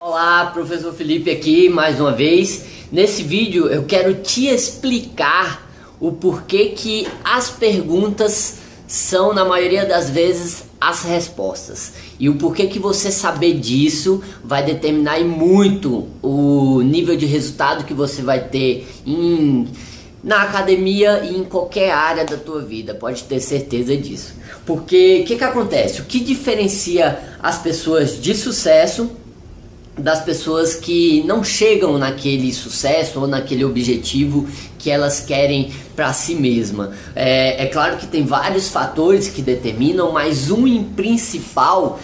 Olá, professor Felipe aqui mais uma vez. Nesse vídeo eu quero te explicar o porquê que as perguntas são, na maioria das vezes, as respostas. E o porquê que você saber disso vai determinar muito o nível de resultado que você vai ter na academia e em qualquer área da tua vida, pode ter certeza disso. Porque o que acontece? O que diferencia as pessoas de sucesso das pessoas que não chegam naquele sucesso ou naquele objetivo que elas querem para si mesma? É claro que tem vários fatores que determinam, mas um em principal,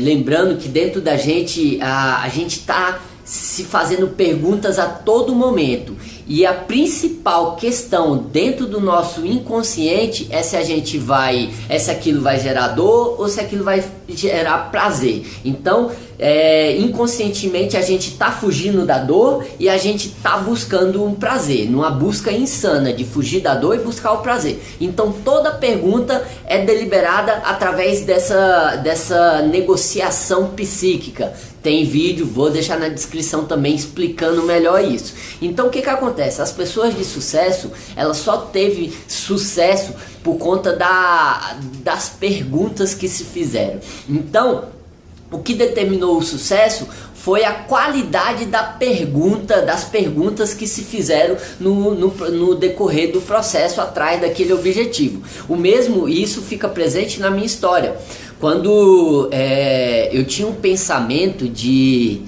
lembrando que dentro da gente, a gente está se fazendo perguntas a todo momento, e a principal questão dentro do nosso inconsciente é se aquilo vai gerar dor ou se aquilo vai gerar prazer. Então inconscientemente a gente está fugindo da dor e a gente está buscando um prazer, numa busca insana de fugir da dor e buscar o prazer. Então toda pergunta é deliberada através dessa negociação psíquica. Tem vídeo, vou deixar na descrição também explicando melhor isso. Então o que acontece? As pessoas de sucesso, elas só teve sucesso por conta das perguntas que se fizeram. Então o que determinou o sucesso foi a qualidade das perguntas que se fizeram no decorrer do processo atrás daquele objetivo. Isso fica presente na minha história. Quando eu tinha um pensamento de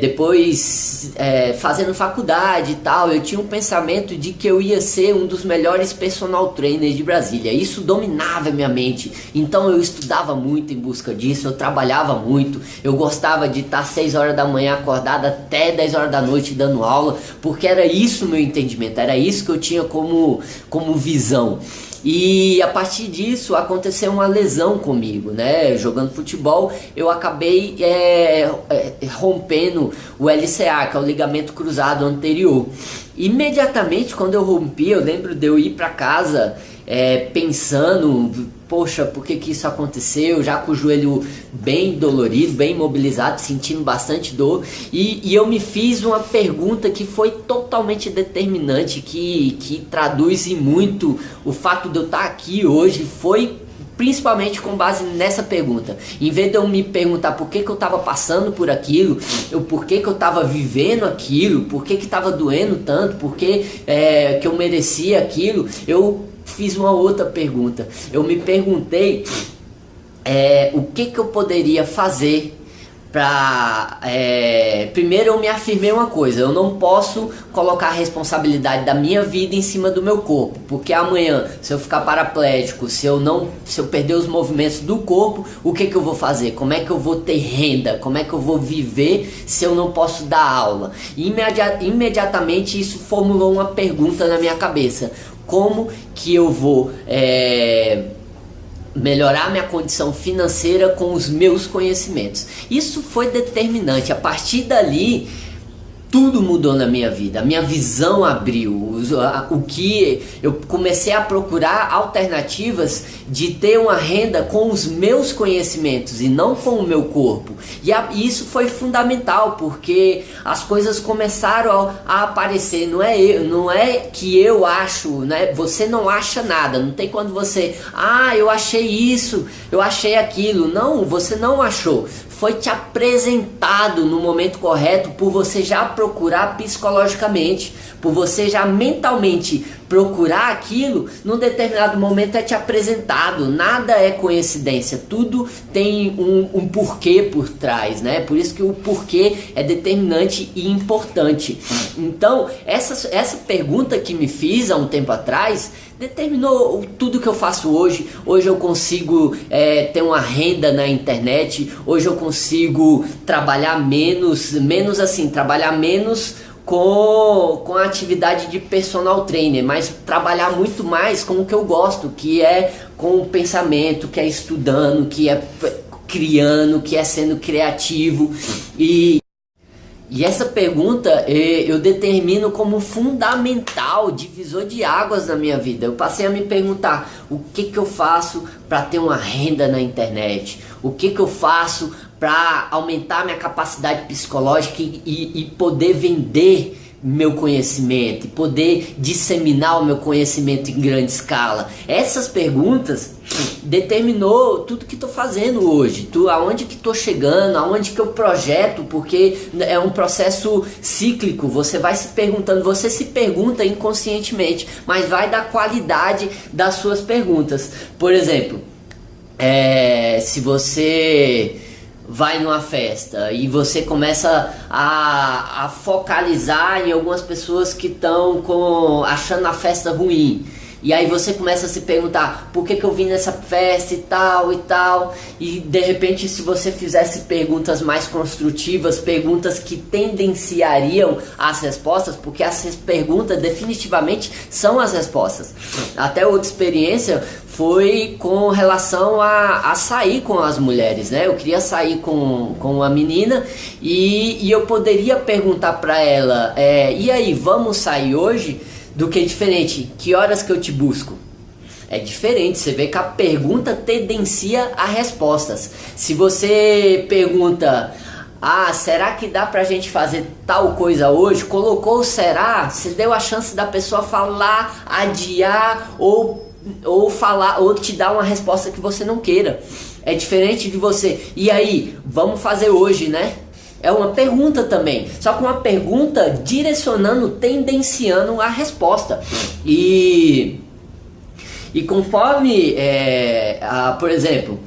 depois fazendo faculdade e tal, eu tinha um pensamento de que eu ia ser um dos melhores personal trainers de Brasília. Isso dominava a minha mente. Então eu estudava muito em busca disso, eu trabalhava muito, eu gostava de estar 6 horas da manhã acordado até 10 horas da noite dando aula, porque era isso o meu entendimento, era isso que eu tinha como visão. E a partir disso aconteceu uma lesão comigo, né? Jogando futebol, eu acabei rompendo o LCA, que é o ligamento cruzado anterior. Imediatamente quando eu rompi, eu lembro de eu ir para casa pensando, poxa, por que isso aconteceu? Já com o joelho bem dolorido, bem imobilizado, sentindo bastante dor. E eu me fiz uma pergunta que foi totalmente determinante, que traduz muito o fato de eu estar aqui hoje. Foi principalmente com base nessa pergunta. Em vez de eu me perguntar por que eu estava passando por aquilo, por que eu estava vivendo aquilo, por que estava doendo tanto, por que eu merecia aquilo, eu fiz uma outra pergunta. Eu me perguntei o que eu poderia fazer para... primeiro eu me afirmei uma coisa: eu não posso colocar a responsabilidade da minha vida em cima do meu corpo, porque amanhã, se eu ficar paraplégico, se eu perder os movimentos do corpo, o que eu vou fazer? Como é que eu vou ter renda? Como é que eu vou viver se eu não posso dar aula? Imediatamente isso formulou uma pergunta na minha cabeça: como que eu vou melhorar minha condição financeira com os meus conhecimentos? Isso foi determinante. A partir dali tudo mudou na minha vida, a minha visão abriu, eu comecei a procurar alternativas de ter uma renda com os meus conhecimentos e não com o meu corpo. E isso foi fundamental, porque as coisas começaram a aparecer. Não é que eu acho, né? Você não acha nada. Não tem quando você, eu achei isso, eu achei aquilo. Não, você não achou. Foi te apresentado no momento correto, por você já procurar psicologicamente, por você já mentalmente procurar aquilo. Num determinado momento é te apresentado. Nada é coincidência, tudo tem um porquê por trás, né? Por isso que o porquê é determinante e importante. Então essa pergunta que me fiz há um tempo atrás determinou tudo que eu faço hoje. Hoje eu consigo ter uma renda na internet. Hoje eu consigo trabalhar menos com a atividade de personal trainer, mas trabalhar muito mais com o que eu gosto, que é com o pensamento, que é estudando, que é criando, que é sendo criativo. E essa pergunta eu determino como fundamental, divisor de águas na minha vida. Eu passei a me perguntar: o que eu faço para ter uma renda na internet? O que eu faço para aumentar minha capacidade psicológica e poder vender meu conhecimento, e poder disseminar o meu conhecimento em grande escala? Essas perguntas determinou tudo que estou fazendo hoje, aonde que estou chegando, aonde que eu projeto, porque é um processo cíclico. Você vai se perguntando, você se pergunta inconscientemente, mas vai da qualidade das suas perguntas. Por exemplo, se você vai numa festa e você começa a focalizar em algumas pessoas que estão achando a festa ruim, e aí você começa a se perguntar por que eu vim nessa festa e tal, e de repente, se você fizesse perguntas mais construtivas, perguntas que tendenciariam as respostas, porque essas perguntas definitivamente são as respostas. Até outra experiência foi com relação a sair com as mulheres, né? Eu queria sair com uma menina e eu poderia perguntar para ela, e aí, vamos sair hoje? Do que diferente, que horas que eu te busco? É diferente, você vê que a pergunta tendencia a respostas. Se você pergunta, será que dá pra gente fazer tal coisa hoje? Colocou o será, você deu a chance da pessoa falar, adiar ou falar, ou te dar uma resposta que você não queira. É diferente de você, e aí, vamos fazer hoje, né? É uma pergunta também, só que uma pergunta direcionando, tendenciando a resposta. E conforme, por exemplo,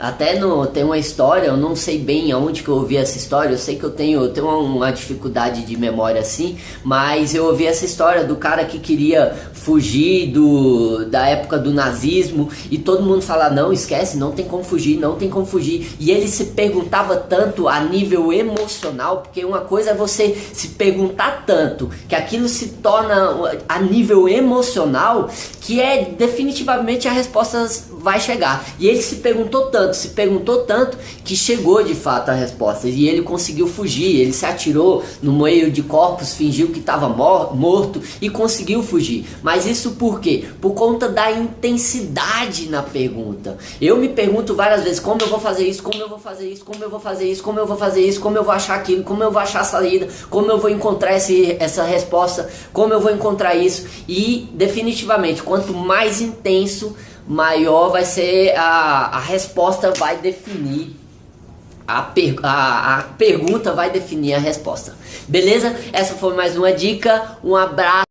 até tem uma história, eu não sei bem aonde que eu ouvi essa história, eu sei que eu tenho uma dificuldade de memória assim, mas eu ouvi essa história do cara que queria fugir da época do nazismo, e todo mundo fala, não, esquece, não tem como fugir, não tem como fugir, e ele se perguntava tanto a nível emocional, porque uma coisa é você se perguntar tanto, que aquilo se torna a nível emocional, que definitivamente a resposta vai chegar. E ele se perguntou tanto, que chegou de fato a resposta, e ele conseguiu fugir. Ele se atirou no meio de corpos, fingiu que estava morto e conseguiu fugir. Mas isso por quê? Por conta da intensidade na pergunta. Eu me pergunto várias vezes, como eu vou fazer isso, como eu vou fazer isso, como eu vou fazer isso, como eu vou fazer isso, como eu vou achar aquilo, como eu vou achar a saída, como eu vou encontrar essa resposta, como eu vou encontrar isso. E definitivamente, quanto mais intenso, maior vai ser a resposta, vai definir a pergunta, vai definir a resposta. Beleza? Essa foi mais uma dica, um abraço.